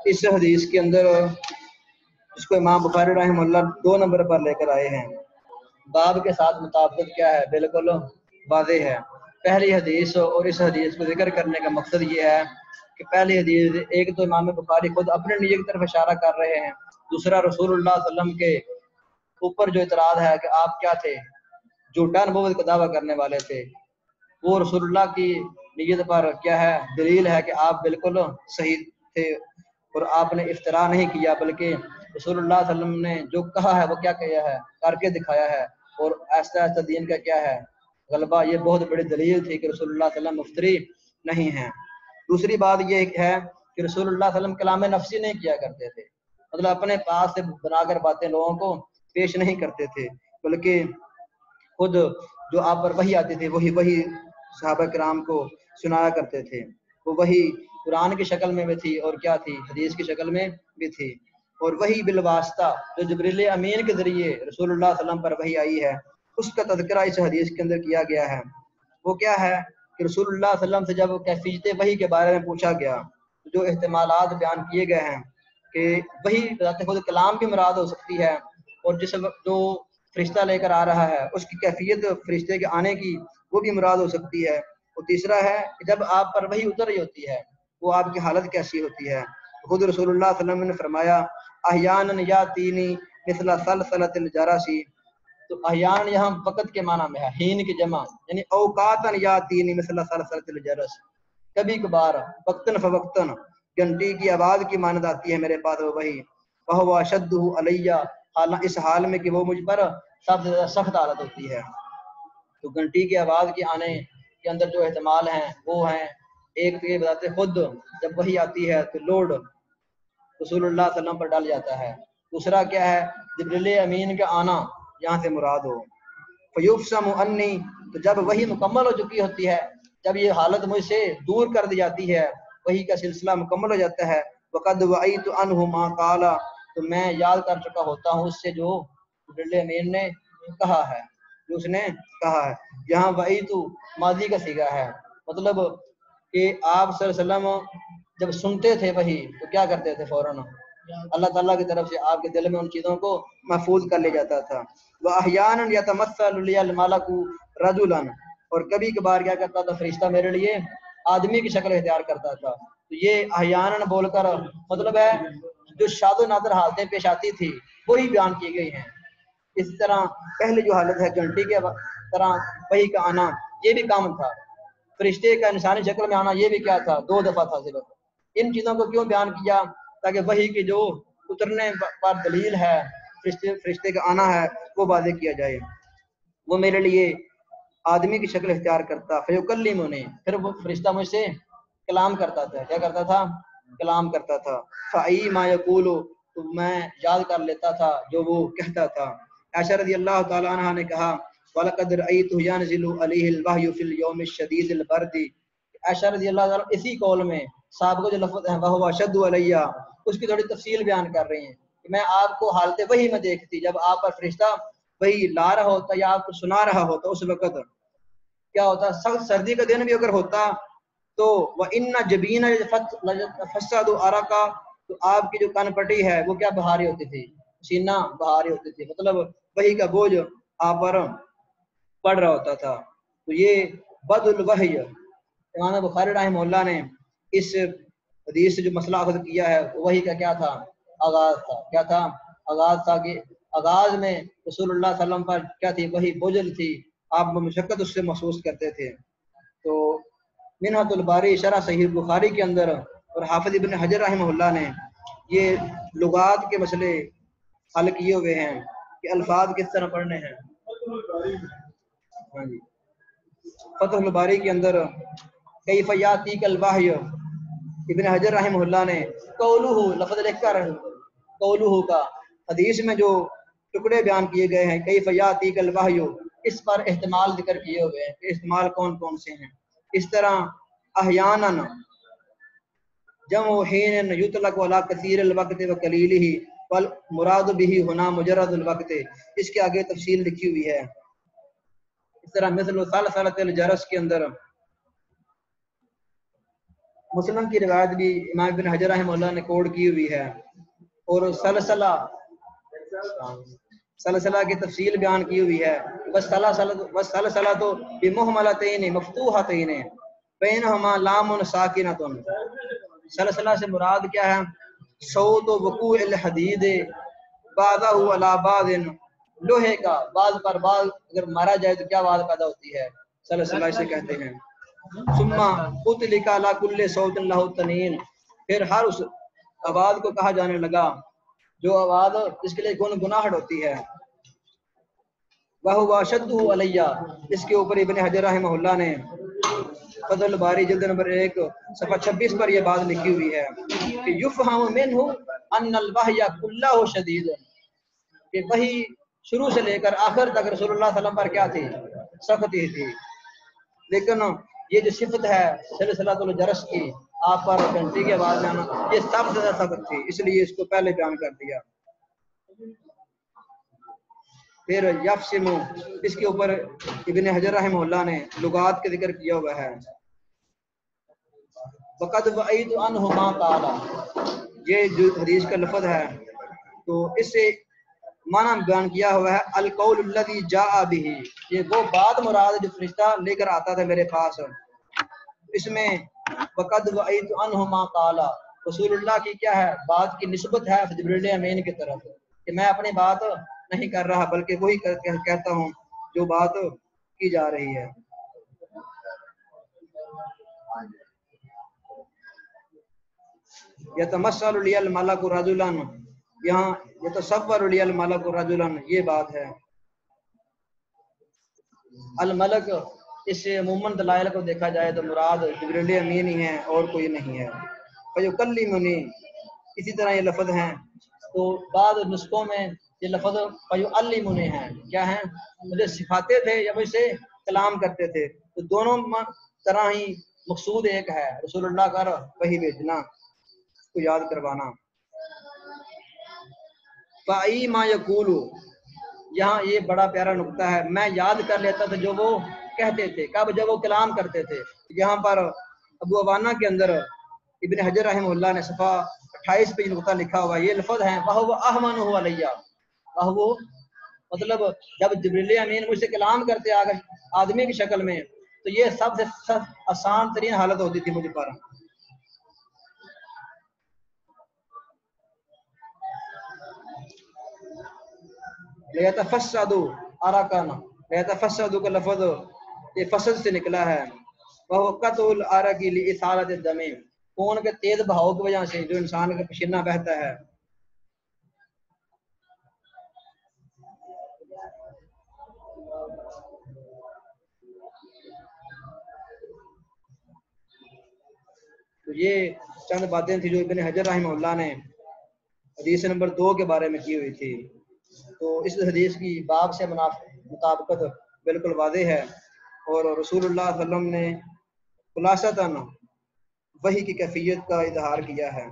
इस हदीस के अंदर इसको इमाम बुखारी रहमतुल्लाह 2 नंबर पर लेकर आए हैं। बाब के साथ मुताबिकत क्या है, बिल्कुल वाज़ेह है। पहली हदीस और इस हदीस को जिक्र करने का मकसद ये है कि पहली हदीस, एक तो इमाम बुखारी खुद अपने नियत की तरफ इशारा कर रहे हैं, दूसरा रसूलुल्लाह सल्लल्लाहु अलैहि वसल्लम के ऊपर जो इतराज़ है कि आप क्या थे, झूठा नबूवत का दावा करने वाले थे, वो रसूलुल्लाह की नियत पर क्या है, दलील है कि आप बिल्कुल सही थे और आपने इफ्तरा नहीं किया, बल्कि रसूलुल्लाह सल्लल्लाहु अलैहि वसल्लम ने जो कहा है वो क्या किया है, करके दिखाया है। और ऐसा ऐसा दीन का क्या है गलबा, ये बहुत बड़ी दलील थी कि रसूलुल्लाह सल्लल्लाहु अलैहि वसल्लम मुफ्तरी नहीं हैं। दूसरी बात ये है कि रसूलुल्लाह सल्लल्लाहु अलैहि वसल्लम कलाम नफ्सी नहीं किया करते थे, मतलब अपने पास से बनाकर बातें लोगों को पेश नहीं करते थे, बल्कि खुद जो आप पर वही आती थी वही सहाबा किराम को सुनाया करते थे। वो वही कुरान की शक्ल में भी थी और क्या थी, हदीस की शक्ल में भी थी। और वही बिलवास्ता जो जिब्रील अमीन के जरिए रसूलुल्लाह सल्लल्लाहु अलैहि वसल्लम पर वही आई है, उसका तज़किरा इस हदीस के अंदर किया गया है। वो क्या है कि रसूलुल्लाह सल्लल्लाहु अलैहि वसल्लम से जब कैफियत वही के बारे में पूछा गया, जो इहतिमालात बयान किए गए हैं कि वही ज़ात खुद कलाम की मुराद हो सकती है, और जिस वक्त जो फरिश्ता लेकर आ रहा है उसकी कैफियत फरिश्ते के आने की वो भी मुराद हो सकती है। और तीसरा है कि जब आप पर वही उतर रही होती है वो आपकी हालत कैसी होती है। खुद रसूलुल्लाह सल्लल्लाहु अलैहि वसल्लम ने फरमाया, अहयानन यातीनी मिसला सलसलतिल जरासी। तो अहयान यहाँ वक़्त के माना में है, हीन की जमा, यानी औकातन यातीनी मिसला सलसलतिल जरस, कभी कभार वक्तन फवक्तन घंटी की आवाज़ की मानद आती है मेरे पास वही, वह अशद्दु अलैया, इस हाल में कि वो मुझ पर सबसे ज़्यादा सख्त हालत होती है। तो घंटी की आवाज़ के आने के अंदर जो एहतमाल हैं वो हैं, एक तो ये बताते खुद जब वही आती है तो लोड रसूलुल्लाह सल्लल्लाहु अलैहि वसल्लम पर डाल जाता है। दूसरा क्या है, जिब्रील अमीन का आना यहाँ से मुराद हो। फयुफ्समु अन्नी, तो जब वही मुकम्मल हो चुकी होती है, जब ये हालत मुझसे दूर कर दी जाती है, वही का सिलसिला मुकम्मल हो जाता है, वक़द वईतु अन्हु मा काला, तो मैं याद कर चुका होता हूँ उससे जो जिब्रील अमीन ने कहा है, जो उसने कहा है। यहाँ वईतु माजी का सीगा है, मतलब कि आप सल्लल्लाहु अलैहि वसल्लम जब सुनते थे वही तो क्या करते थे, फौरन अल्लाह ताला की तरफ से आपके दिल में उन चीज़ों को महफूज कर ले जाता था। वह अहयानन यतमस्सलु लियल मलकु रजुलन, और कभी कभार क्या करता था, फरिश्ता मेरे लिए आदमी की शक्ल इख्तियार करता था। तो ये अहयानन बोलकर मतलब है जो शादो नादर हालतें पेश आती थी वही बयान की गई हैं। इस तरह पहले जो हालत है घंटी के तरह वही का आना, ये भी काम था। फरिश्ते का इंसानी शक्ल में आना ये भी क्या था, 2 दफा था सिर्फ। इन चीज़ों को क्यों बयान किया, ताकि वही की जो उतरने पर दलील है, फरिश्ते का आना है, वो वाज़ेह किया जाए। वो मेरे लिए आदमी की शक्ल इख्तियार करता, फ़युकल्लिमुनी, फिर वो फरिश्ता मुझसे कलाम करता था। क्या करता था, कलाम करता था। फ़अई मा यक़ूलु, तो मैं याद कर लेता था जो वो कहता था। आयशा रज़ियल्लाहु तआला अन्हा ने कहा, वलक़द रअयतु यनज़िलु अलैहिल वहयु फ़िल यौमि शदीदिल बर्दी। आयशा रज़ियल्लाहु तआला इसी कौल में साहब को जो लफ्ज़ है वह अशद्दु अलैया, उसकी थोड़ी तफसील बयान कर रही हैं कि मैं आपको हालत वही में देखती, जब आप पर फरिश्ता वही ला रहा होता या आपको सुना रहा होता, उस वक़्त क्या होता, सख्त सर्दी का दिन भी अगर होता तो वह इन्ना जबीना फसादु अरका, तो आपकी जो कनपटी है वो क्या बहा रही होती थी, पसीना बहा रही होती थी, मतलब वही का बोझ आप पर पड़ रहा होता था। तो ये बदुल वही, इमाम बुखारी रहमतुल्लाह ने इस हदीस से जो मसला अखज़ किया है वही का क्या था, आगाज था। क्या था, आगाज था कि आगाज में रसूलुल्लाह सल्लल्लाहु अलैहि वसल्लम पर क्या थी, वही बोझल थी, आप मुशक्कत उससे महसूस करते थे। तो मिन्हतुल बारी शरह सहीह बुखारी के अंदर और हाफिज इब्न हजर रहमतुल्लाह ने ये लुगात के मसले हल किए हुए हैं कि अल्फाज किस तरह पढ़ने हैं। हाँ जी, फतहुल बारी के अंदर कैफ यातीकल वहय, इब्न हजर रहमतुल्लाह ने कौलुहु लफ्ज़ लिखकर कौलुहु का हदीस में जो टुकड़े बयान किए गए हैं, कैफ यातीकल वहय, इस पर इस्तेमाल जिक्र किए हुए हैं कि इस्तेमाल कौन कौन से हैं। इस तरह अहयानन जमउ हीन युतलक अला कसीरिल वक्त व कलीलिही वल मुराद बिही हुना मुजर्रदुल वक्त, इसके आगे तफसील लिखी हुई है। इस तरह मिसलु सलसलतिल जरस के अंदर مسلم کی روایت بھی امام ابن حجر رحمہ اللہ نے کوڈ کی ہوئی ہے، اور سلسلہ کی تفصیل بیان کی ہوئی ہے. وسلسلہ تو بمہملتین مفتوحتین بینہما لام ساکنۃ. سلسلہ سے مراد کیا ہے؟ صوت وقوع الحدید بعضہ علی بعض، لوہے کا بعض پر بعض اگر مارا جائے تو کیا آواز پیدا ہوتی ہے، سلسلہ اسے کہتے ہیں. ثم اطلق علی کل صوت له تنین، پھر ہر اس آواز کو کہا جانے لگا جو آواز اس کے لیے گنگناہٹ ہوتی ہے. وَهُوَ أَشَدُّهُ عَلَيَّ، اس کے اوپر ابن حجر رحمہ اللہ نے فتح الباری جلد نمبر 1 صفحہ 26 پر یہ بات لکھی ہوئی ہے کہ یفہم منہ ان الوحی کلہ شدید، کہ وحی شروع سے لے کر آخر تک رسول اللہ صلی اللہ علیہ وسلم پر کیا تھی؟ سختی تھی. لیکن یہ جو صفت ہے سلسلۃ الجرس کی، آپ پر گھنٹی کی آواز آنا، یہ سب سے زیادہ سخت تھی، اس لیے اس کو پہلے بیان کر دیا. پھر یفسم، اس کے اوپر ابن حجر رحمہ اللہ نے لغات کا ذکر کیا ہوا ہے. وقد وعید عنہ ما قال، یہ جو حدیث کا لفظ ہے تو اس سے معنی بیان کیا ہوا ہے القول الذی جاء به، یہ وہ بات مراد جو فرشتہ لے کر آتا تھا میرے پاس. اس میں وقد وعید عنہ ما قال، رسول اللہ کی کیا ہے؟ بات کی نسبت ہے جبریل امین کی طرف، کہ میں اپنی بات نہیں کر رہا بلکہ وہی کہتا ہوں جو بات کی جا رہی ہے. یتمثل لی الملک رجلا، یہاں یتصور لی الملک رجلا، یہ بات ہے. الملک اس سے عموماً دلائل کو دیکھا جائے تو مراد جبریل امین ہی ہیں اور کوئی نہیں ہے. فیکلمنی، اسی طرح یہ لفظ ہیں تو بعض نسخوں میں یہ لفظ فیعلمنی ہے، کیا ہیں؟ مجھے سکھاتے تھے یا مجھ سے کلام کرتے تھے. تو دونوں طرح ہی مقصود ایک ہے، رسول اللہ کا وحی بھیجنا، اس کو یاد کروانا. فائی ما یقول، یہاں یہ بڑا پیارا نقطہ ہے، میں یاد کر لیتا تھا جو وہ کہتے تھے. کب؟ جب وہ کلام کرتے تھے. یہاں پر ابو عوانہ کے اندر ابن حجر رحمہ اللہ نے صفحہ 28 پہ نقطہ لکھا ہوا، یہ لفظ ہیں وَهُوَ أَهْمَنُهُ عَلَيَّ، وَهُوَ مطلب جب جبریل امین مجھ سے کلام کرتے آگے آدمی کی شکل میں تو یہ سب سے آسان ترین حالت ہوتی تھی مجھ پر. لیتفسد عرقاً، لیتفسد کا لفظ یہ فسد سے نکلا ہے. وہ قطع العرق لإثارة الدم، خون کے تیز بہاؤ کی وجہ سے جو انسان کا پسینہ بہتا ہے. تو یہ چند باتیں تھی جو ابن حجر رحمہ اللہ نے حدیث نمبر 2 کے بارے میں کی ہوئی تھی. تو اس حدیث کی باب سے مطابقت بالکل واضح ہے، اور رسول اللہ صلی اللہ علیہ وسلم نے خلاصتاً وحی کی کیفیت کا اظہار کیا ہے.